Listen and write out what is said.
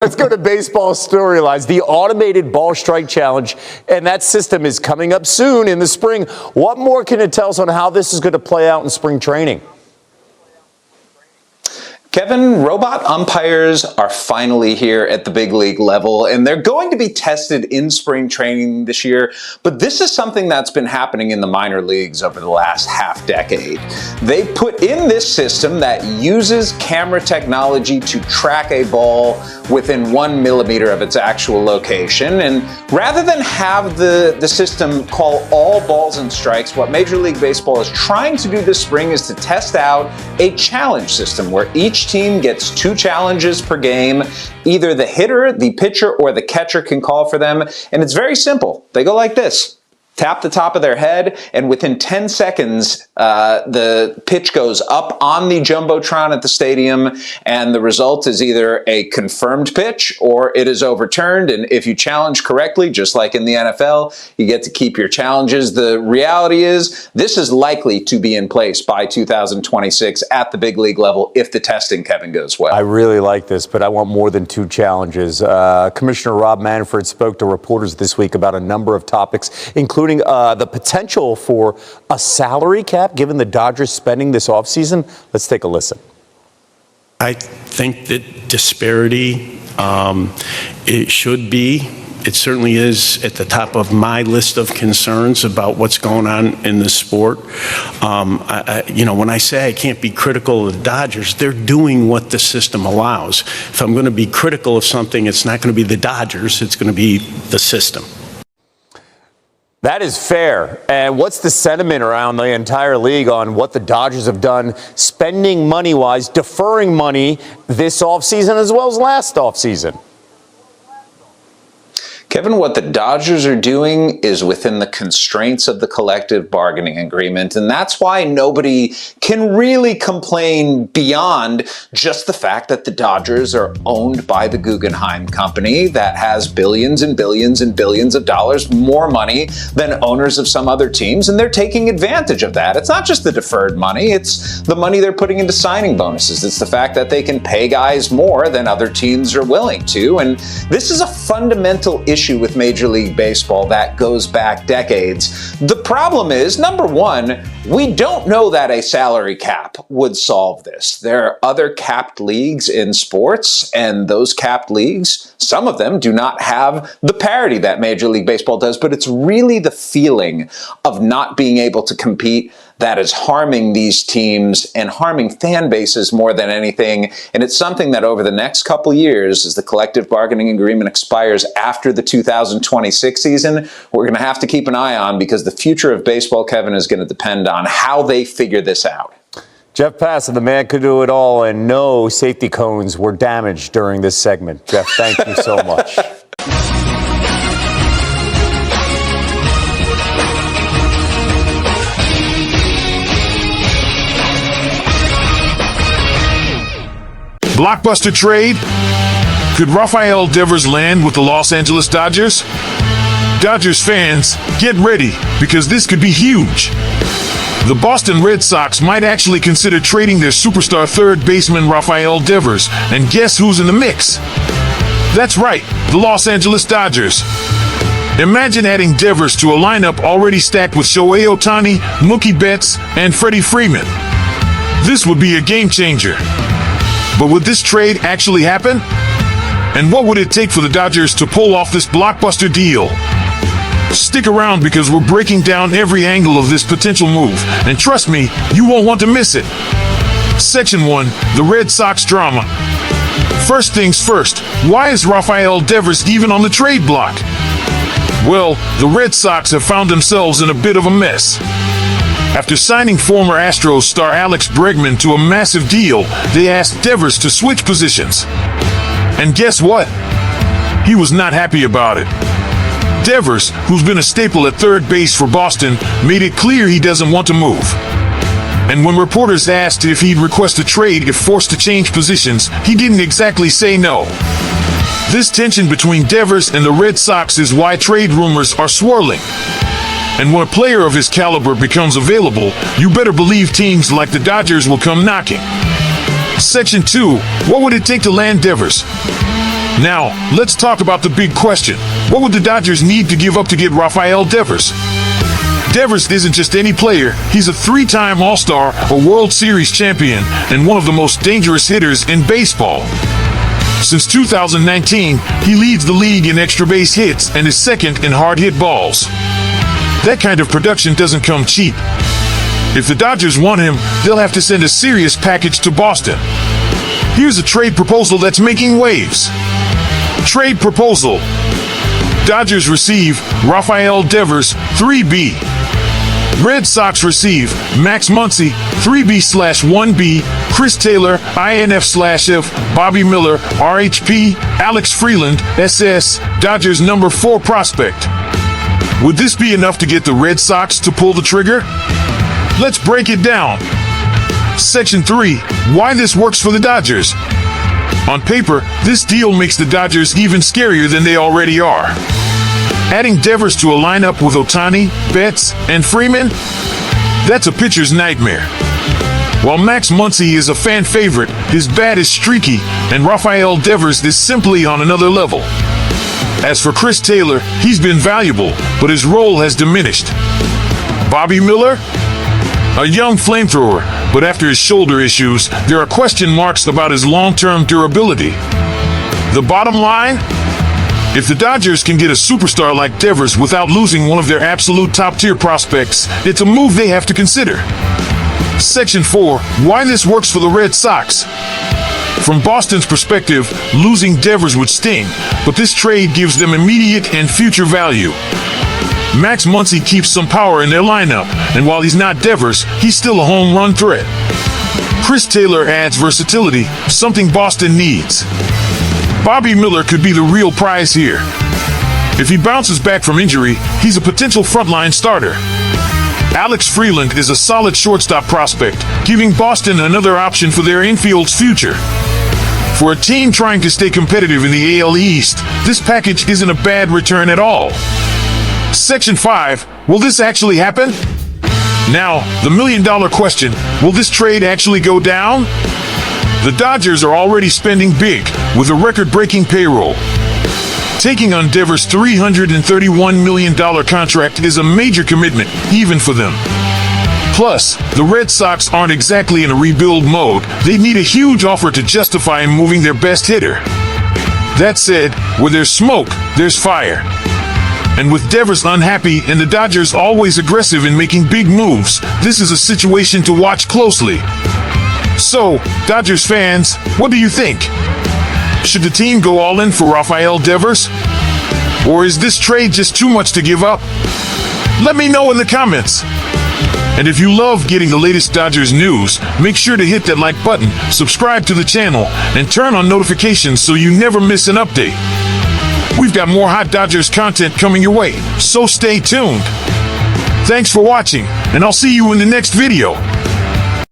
Let's go to baseball storylines. The automated ball strike challenge, and that system is coming up soon in the spring. What more can it tell us on how this is going to play out in spring training? Kevin, robot umpires are finally here at the big league level, and they're going to be tested in spring training this year. But this is something that's been happening in the minor leagues over the last half decade. They put in this system that uses camera technology to track a ball within 1 millimeter of its actual location. And rather than have the system call all balls and strikes, what Major League Baseball is trying to do this spring is to test out a challenge system where each team gets 2 challenges per game. Either the hitter, the pitcher, or the catcher can call for them. And it's very simple. They go like this. Tap the top of their head, and within 10 seconds, the pitch goes up on the Jumbotron at the stadium, and the result is either a confirmed pitch or it is overturned. And if you challenge correctly, just like in the NFL, you get to keep your challenges. The reality is this is likely to be in place by 2026 at the big league level if the testing, Kevin, goes well. I really like this, but I want more than 2 challenges. Commissioner Rob Manfred spoke to reporters this week about a number of topics, including the potential for a salary cap given the Dodgers spending this offseason. Let's take a listen. I think that disparity, it should be. It certainly is at the top of my list of concerns about what's going on in the sport. When I say I can't be critical of the Dodgers, they're doing what the system allows. If I'm going to be critical of something, it's not going to be the Dodgers, it's going to be the system. That is fair. And what's the sentiment around the entire league on what the Dodgers have done, spending money-wise, deferring money this offseason as well as last offseason? Kevin, what the Dodgers are doing is within the constraints of the collective bargaining agreement, and that's why nobody can really complain beyond just the fact that the Dodgers are owned by the Guggenheim Company that has billions and billions and billions of dollars more money than owners of some other teams, and they're taking advantage of that. It's not just the deferred money, it's the money they're putting into signing bonuses. It's the fact that they can pay guys more than other teams are willing to, and this is a fundamental issue with Major League Baseball that goes back decades. The problem is, number one, we don't know that a salary cap would solve this. There are other capped leagues in sports, and those capped leagues, some of them do not have the parity that Major League Baseball does, but it's really the feeling of not being able to compete that is harming these teams and harming fan bases more than anything. And it's something that over the next couple years, as the collective bargaining agreement expires after the 2026 season, we're going to have to keep an eye on, because the future of baseball, Kevin, is going to depend on how they figure this out. Jeff Passan, the man could do it all, and no safety cones were damaged during this segment. Jeff, thank you so much. Blockbuster trade? Could RAFAEL DEVERS land with the Los Angeles Dodgers? Dodgers fans, get ready, because this could be huge. The Boston Red Sox might actually consider trading their superstar third baseman RAFAEL DEVERS, and guess who's in the mix? That's right, the Los Angeles Dodgers. Imagine adding DEVERS to a lineup already stacked with Shohei Ohtani, Mookie Betts, and Freddie Freeman. This would be a game changer. But would this trade actually happen? And what would it take for the Dodgers to pull off this blockbuster deal? Stick around, because we're breaking down every angle of this potential move. And trust me, you won't want to miss it. Section 1, the Red Sox drama. First things first, why is RAFAEL DEVERS even on the trade block? Well, the Red Sox have found themselves in a bit of a mess. After signing former Astros star Alex Bregman to a massive deal, they asked DEVERS to switch positions. And guess what? He was not happy about it. DEVERS, who's been a staple at third base for Boston, made it clear he doesn't want to move. And when reporters asked if he'd request a trade if forced to change positions, he didn't exactly say no. This tension between DEVERS and the Red Sox is why trade rumors are swirling. And when a player of his caliber becomes available, you better believe teams like the Dodgers will come knocking. Section 2, what would it take to land DEVERS? Now, let's talk about the big question. What would the Dodgers need to give up to get Rafael Devers? Devers isn't just any player. He's a three-time All-Star, a World Series champion, and one of the most dangerous hitters in baseball. Since 2019, he leads the league in extra base hits and is second in hard hit balls. That kind of production doesn't come cheap. If the Dodgers want him, they'll have to send a serious package to Boston. Here's a trade proposal that's making waves. Trade proposal. Dodgers receive Rafael Devers, 3B. Red Sox receive Max Muncy, 3B/1B, Chris Taylor, INF/F, Bobby Miller, RHP, Alex Freeland, SS, Dodgers number 4 prospect. Would this be enough to get the Red Sox to pull the trigger? Let's break it down. Section 3. Why this works for the Dodgers. On paper, this deal makes the Dodgers even scarier than they already are. Adding Devers to a lineup with Ohtani, Betts, and Freeman? That's a pitcher's nightmare. While Max Muncy is a fan favorite, his bat is streaky, and Rafael Devers is simply on another level. As for Chris Taylor, he's been valuable, but his role has diminished. Bobby Miller? A young flamethrower, but after his shoulder issues, there are question marks about his long-term durability. The bottom line? If the Dodgers can get a superstar like Devers without losing one of their absolute top-tier prospects, it's a move they have to consider. Section 4. Why this works for the Red Sox. From Boston's perspective, losing Devers would sting, but this trade gives them immediate and future value. Max Muncy keeps some power in their lineup, and while he's not Devers, he's still a home run threat. Chris Taylor adds versatility, something Boston needs. Bobby Miller could be the real prize here. If he bounces back from injury, he's a potential frontline starter. Alex Freeland is a solid shortstop prospect, giving Boston another option for their infield's future. For a team trying to stay competitive in the AL East, this package isn't a bad return at all. Section 5. Will this actually happen? Now, the million-dollar question, will this trade actually go down? The Dodgers are already spending big, with a record-breaking payroll. Taking on Devers' $331 million contract is a major commitment, even for them. Plus, the Red Sox aren't exactly in a rebuild mode. They need a huge offer to justify moving their best hitter. That said, where there's smoke, there's fire. And with Devers unhappy and the Dodgers always aggressive in making big moves, this is a situation to watch closely. So, Dodgers fans, what do you think? Should the team go all in for Rafael Devers? Or is this trade just too much to give up? Let me know in the comments. And if you love getting the latest Dodgers news, make sure to hit that like button, subscribe to the channel, and turn on notifications so you never miss an update. We've got more hot Dodgers content coming your way, so stay tuned. Thanks for watching, and I'll see you in the next video.